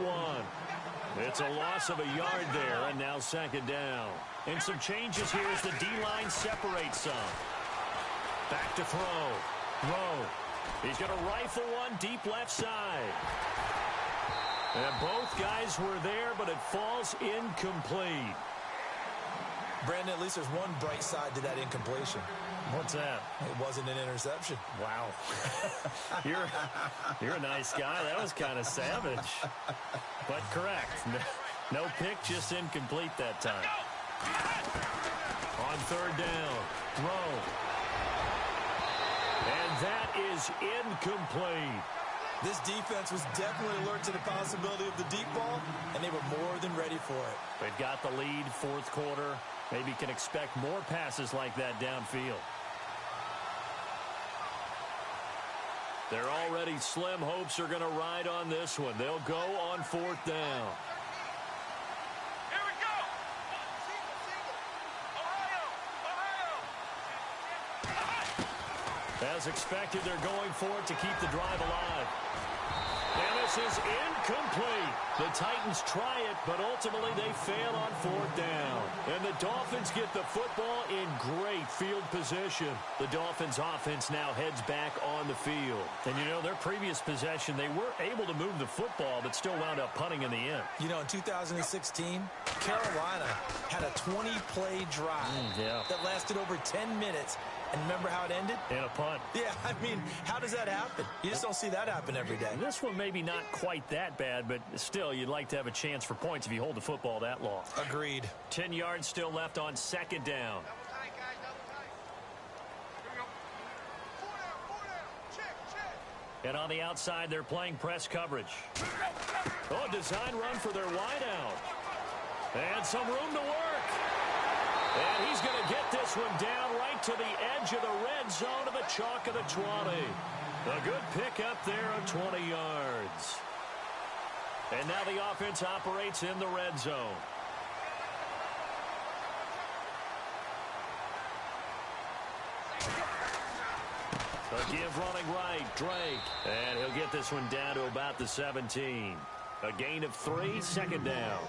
It's a loss of a yard there, and now second down. And some changes here as the D-line separates some. Back to throw. Rowe. He's going to rifle one deep left side. And both guys were there, but it falls incomplete. Brandon, at least there's one bright side to that incompletion. What's that? It wasn't an interception. Wow. You're a nice guy. That was kind of savage. But correct. No pick, just incomplete that time. On third down. Rowe. And that is incomplete. This defense was definitely alert to the possibility of the deep ball, and they were more than ready for it. They've got the lead, 4th quarter. Maybe can expect more passes like that downfield. They're already slim hopes are going to ride on this one. They'll go on 4th down. Here we go. Ohio. As expected, they're going for it to keep the drive alive. And this is incomplete. The Titans try it, but ultimately they fail on 4th down. And the Dolphins get the football in great field position. The Dolphins offense now heads back on the field. And you know, their previous possession, they were able to move the football, but still wound up punting in the end. You know, in 2016, Carolina had a 20-play drive that lasted over 10 minutes. And remember how it ended? In a punt. Yeah, I mean, how does that happen? You just don't see that happen every day. This one maybe not quite that bad, but still, you'd like to have a chance for points if you hold the football that long. Agreed. 10 yards still left on second down. Double tight, guys. Double tight. Here we go. 4 down. And on the outside, they're playing press coverage. Oh, design run for their wideout. And some room to work. And he's going to get this one down right to the edge of the red zone of the chalk of the 20. A good pickup there of 20 yards. And now the offense operates in the red zone. A give running right, Drake. And he'll get this one down to about the 17. A gain of 3, second down.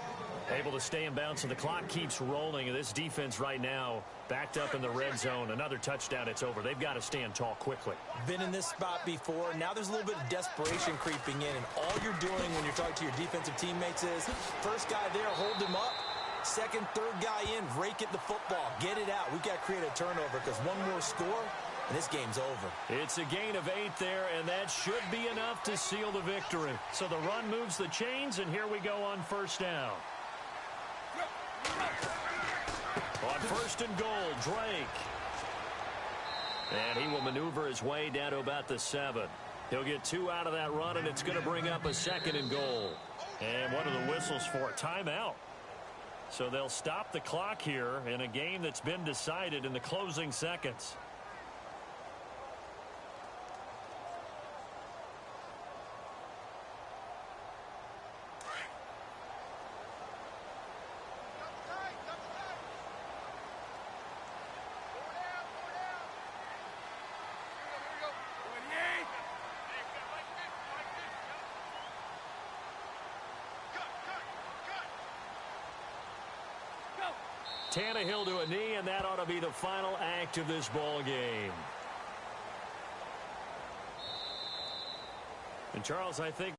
Able to stay in bounds, and the clock keeps rolling. This defense right now backed up in the red zone. Another touchdown, it's over. They've got to stand tall quickly. Been in this spot before. Now there's a little bit of desperation creeping in, and all you're doing when you're talking to your defensive teammates is first guy there, hold him up. Second, third guy in, rake at the football. Get it out. We've got to create a turnover because one more score, and this game's over. It's a gain of 8 there, and that should be enough to seal the victory. So the run moves the chains, and here we go on first down. On first and goal, Drake. And he will maneuver his way down to about the 7. He'll get 2 out of that run, and it's going to bring up a second and goal. And what are the whistles for? Timeout. So they'll stop the clock here in a game that's been decided in the closing seconds. Tannehill to a knee, and that ought to be the final act of this ball game. And Charles, I think